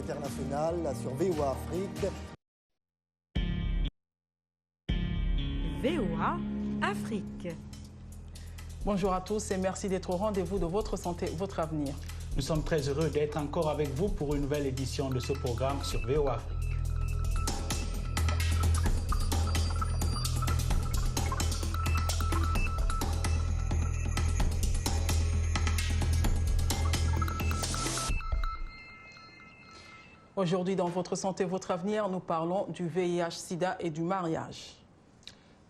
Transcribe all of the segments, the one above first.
internationale sur VOA Afrique. VOA Afrique. Bonjour à tous et merci d'être au rendez-vous de votre santé, votre avenir. Nous sommes très heureux d'être encore avec vous pour une nouvelle édition de ce programme sur VOA Afrique. Aujourd'hui, dans Votre santé, votre avenir, nous parlons du VIH-Sida et du mariage.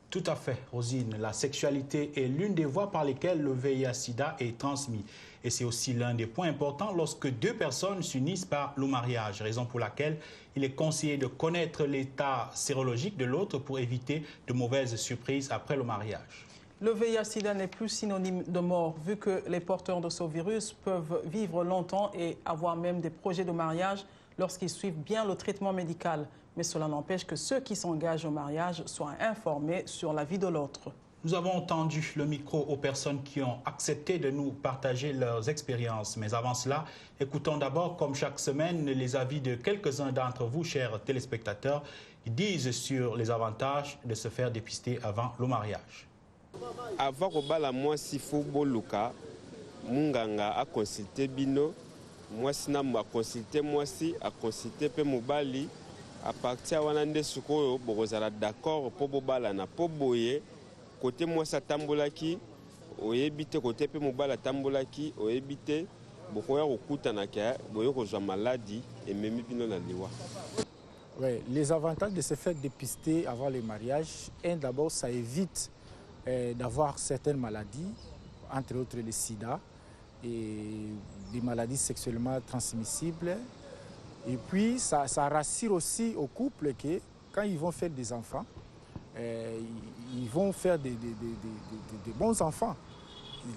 Tout à fait, Rosine. La sexualité est l'une des voies par lesquelles le VIH-Sida est transmis. Et c'est aussi l'un des points importants lorsque deux personnes s'unissent par le mariage, raison pour laquelle il est conseillé de connaître l'état sérologique de l'autre pour éviter de mauvaises surprises après le mariage. Le VIH-Sida n'est plus synonyme de mort, vu que les porteurs de ce virus peuvent vivre longtemps et avoir même des projets de mariage lorsqu'ils suivent bien le traitement médical. Mais cela n'empêche que ceux qui s'engagent au mariage soient informés sur la vie de l'autre. Nous avons tendu le micro aux personnes qui ont accepté de nous partager leurs expériences. Mais avant cela, écoutons d'abord, comme chaque semaine, les avis de quelques-uns d'entre vous, chers téléspectateurs, qui disent sur les avantages de se faire dépister avant le mariage. Avant que moi si faut boluka, munganga a consulté bino. Moi, si je consulté, moi si a consulté pe mobali à partir de ce que vous êtes d'accord pour bobala na pour boyer côté moi ça tambolaki o éviter côté pe mobala tambolaki o éviter beaucoup au kutanaka boyo ko maladie et même bino na liwa. Oui, les avantages de se faire dépister avant le mariage, d'abord ça évite d'avoir certaines maladies, entre autres le sida et des maladies sexuellement transmissibles. Et puis, ça rassure aussi aux couples que quand ils vont faire des enfants, ils vont faire des bons enfants.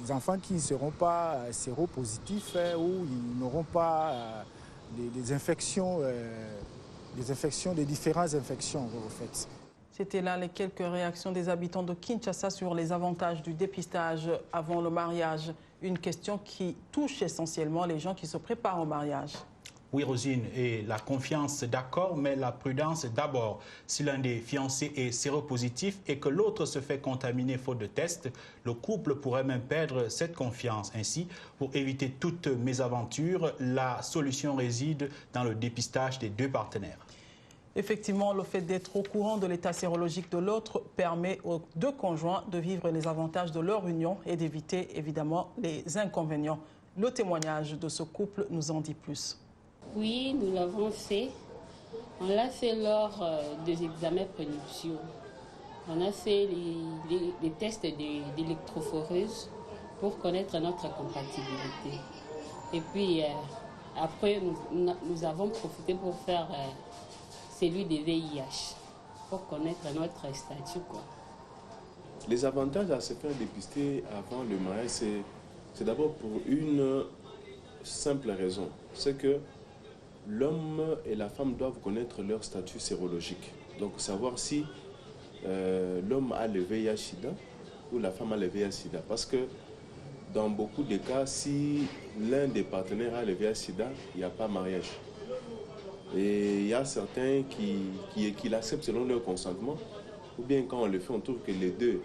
Des enfants qui ne seront pas séropositifs ou ils n'auront pas des infections, des différentes infections en fait. C'était là les quelques réactions des habitants de Kinshasa sur les avantages du dépistage avant le mariage. Une question qui touche essentiellement les gens qui se préparent au mariage. Oui, Rosine, et la confiance, d'accord, mais la prudence d'abord. Si l'un des fiancés est séropositif et que l'autre se fait contaminer faute de test, le couple pourrait même perdre cette confiance. Ainsi, pour éviter toute mésaventure, la solution réside dans le dépistage des deux partenaires. Effectivement, le fait d'être au courant de l'état sérologique de l'autre permet aux deux conjoints de vivre les avantages de leur union et d'éviter évidemment les inconvénients. Le témoignage de ce couple nous en dit plus. Oui, nous l'avons fait. On l'a fait lors des examens prénuptiaux. On a fait les tests d'électrophoreuse pour connaître notre compatibilité. Et puis après, nous avons profité pour faire celui des VIH, pour connaître notre statut, quoi. Les avantages à se faire dépister avant le mariage, c'est d'abord pour une simple raison. C'est que l'homme et la femme doivent connaître leur statut sérologique. Donc savoir si l'homme a le VIH-Sida ou la femme a le VIH-Sida. Parce que dans beaucoup de cas, si l'un des partenaires a le VIH-Sida, il n'y a pas mariage. Et il y a certains qui l'acceptent selon leur consentement, ou bien quand on le fait, on trouve que les deux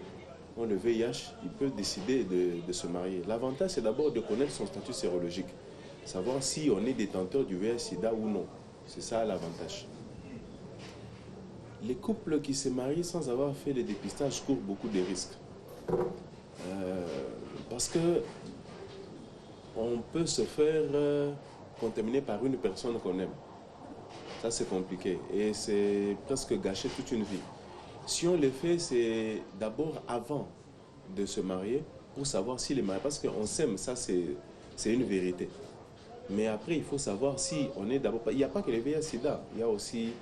ont le VIH, ils peuvent décider de se marier. L'avantage, c'est d'abord de connaître son statut sérologique, savoir si on est détenteur du VIH-Sida ou non. C'est ça l'avantage. Les couples qui se marient sans avoir fait le dépistage courent beaucoup de risques. Parce que on peut se faire contaminer par une personne qu'on aime. Ça, c'est compliqué et c'est presque gâcher toute une vie. Si on le fait, c'est d'abord avant de se marier pour savoir si les mariés, parce qu'on s'aime, ça c'est une vérité. Mais après, il faut savoir si on est d'abord... Il n'y a pas que les VIH-Sida, il y a aussi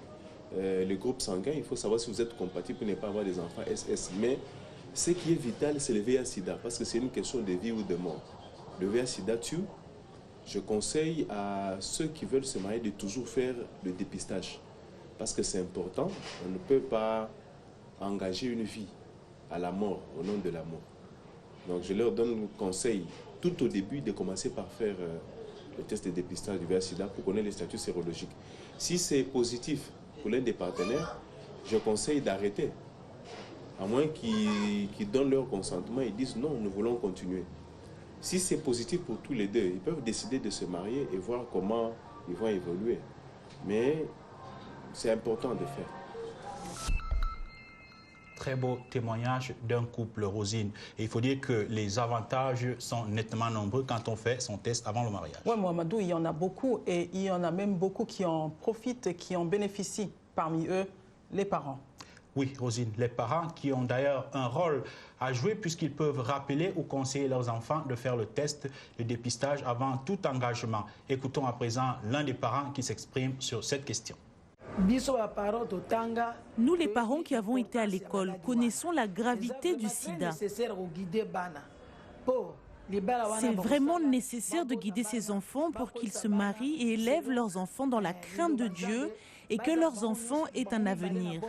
le groupe sanguin. Il faut savoir si vous êtes compatible pour ne pas avoir des enfants SS. Mais ce qui est vital, c'est le VIH-Sida, parce que c'est une question de vie ou de mort. Le VIH-Sida tue. Je conseille à ceux qui veulent se marier de toujours faire le dépistage. Parce que c'est important. On ne peut pas engager une vie à la mort, au nom de la mort. Donc je leur donne le conseil, tout au début, de commencer par faire le test de dépistage du VIH/SIDA pour connaître les statuts sérologiques. Si c'est positif pour l'un des partenaires, je conseille d'arrêter. À moins qu'ils donnent leur consentement et disent non, nous voulons continuer. Si c'est positif pour tous les deux, ils peuvent décider de se marier et voir comment ils vont évoluer. Mais c'est important de faire. Très beau témoignage d'un couple, Rosine. Et il faut dire que les avantages sont nettement nombreux quand on fait son test avant le mariage. Oui, Mohamedou, il y en a beaucoup et il y en a même beaucoup qui en profitent et qui en bénéficient. Parmi eux, les parents. Oui, Rosine, les parents qui ont d'ailleurs un rôle à jouer puisqu'ils peuvent rappeler ou conseiller leurs enfants de faire le test de dépistage avant tout engagement. Écoutons à présent l'un des parents qui s'exprime sur cette question. Nous, les parents qui avons été à l'école, connaissons la gravité du sida. C'est vraiment nécessaire de guider ces enfants pour qu'ils se marient et élèvent leurs enfants dans la crainte de Dieu et que leurs enfants aient un avenir.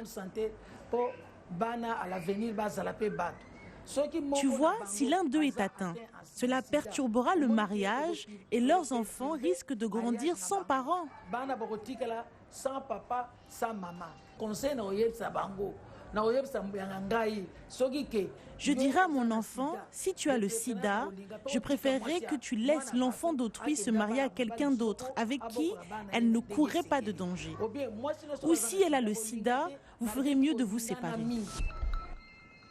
Tu vois, si l'un d'eux est atteint, cela perturbera le mariage et leurs enfants risquent de grandir sans parents. Je dirais à mon enfant, si tu as le sida, je préférerais que tu laisses l'enfant d'autrui se marier à quelqu'un d'autre avec qui elle ne courrait pas de danger. Ou si elle a le sida, vous ferez mieux de vous séparer.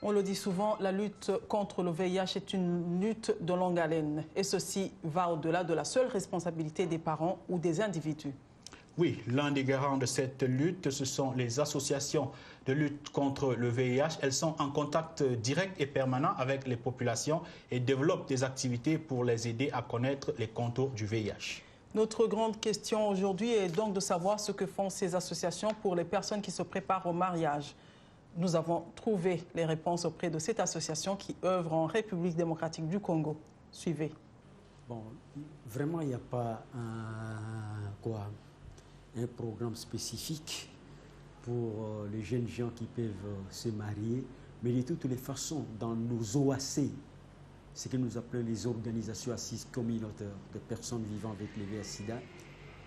On le dit souvent, la lutte contre le VIH est une lutte de longue haleine. Et ceci va au-delà de la seule responsabilité des parents ou des individus. Oui, l'un des garants de cette lutte, ce sont les associations de lutte contre le VIH. Elles sont en contact direct et permanent avec les populations et développent des activités pour les aider à connaître les contours du VIH. Notre grande question aujourd'hui est donc de savoir ce que font ces associations pour les personnes qui se préparent au mariage. Nous avons trouvé les réponses auprès de cette association qui œuvre en République démocratique du Congo. Suivez. Bon, vraiment, il n'y a pas un programme spécifique pour les jeunes gens qui peuvent se marier. Mais de toutes les façons, dans nos OAC, ce que nous appelons les organisations assises communautaires de personnes vivant avec le VIH/SIDA,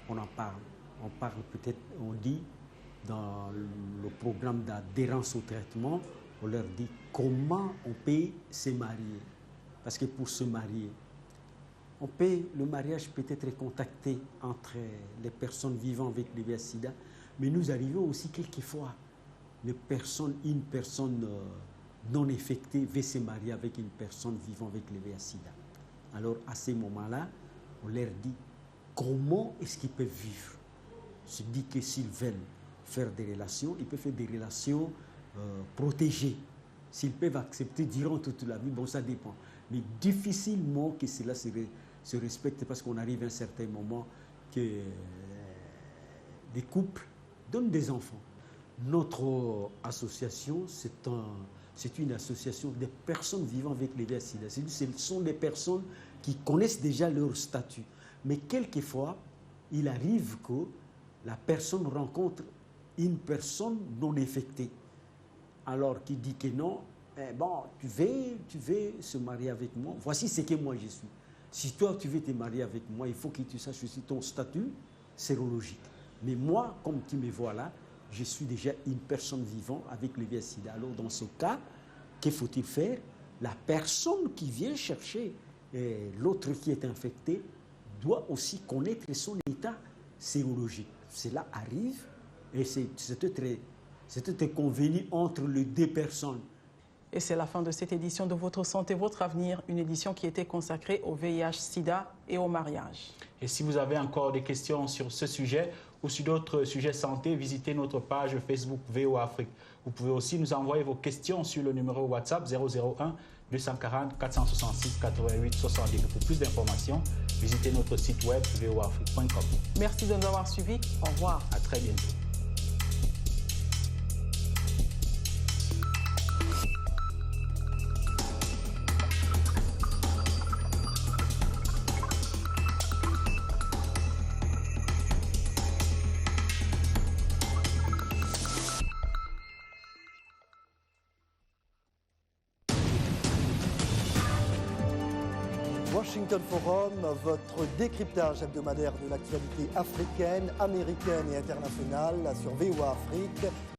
on en parle. On parle peut-être, on dit, dans le programme d'adhérence au traitement, on leur dit comment on peut se marier. Parce que pour se marier, le mariage peut être contacté entre les personnes vivant avec le VIH/SIDA, mais nous arrivons aussi quelquefois, une personne non infectée veut se marier avec une personne vivant avec le VIH/SIDA. Alors à ces moments-là, on leur dit comment est-ce qu'ils peuvent vivre. Se dit que s'ils veulent faire des relations, ils peuvent faire des relations protégées. S'ils peuvent accepter durant toute la vie, bon, ça dépend. Mais difficilement que cela se respecte parce qu'on arrive à un certain moment que des couples donnent des enfants. Notre association, c'est une association de personnes vivant avec le VIH/SIDA. Ce sont des personnes qui connaissent déjà leur statut. Mais quelquefois, il arrive que la personne rencontre une personne non infectée. Alors qui dit que non, bon, tu veux se marier avec moi, voici ce que moi je suis. Si toi tu veux te marier avec moi, il faut que tu saches aussi ton statut sérologique. Mais moi, comme tu me vois là, je suis déjà une personne vivante avec le VIH/SIDA. Alors dans ce cas, que faut-il faire? La personne qui vient chercher l'autre qui est infecté doit aussi connaître son état sérologique. Cela arrive et c'est convenu entre les deux personnes. Et c'est la fin de cette édition de Votre Santé, Votre Avenir, une édition qui était consacrée au VIH/SIDA et au mariage. Et si vous avez encore des questions sur ce sujet ou sur d'autres sujets santé, visitez notre page Facebook VOA Afrique. Vous pouvez aussi nous envoyer vos questions sur le numéro WhatsApp 001 240 466 88 70. Pour plus d'informations, visitez notre site web voaafrique.com. Merci de nous avoir suivis. Au revoir. À très bientôt. Washington Forum, votre décryptage hebdomadaire de l'actualité africaine, américaine et internationale sur VOA Afrique.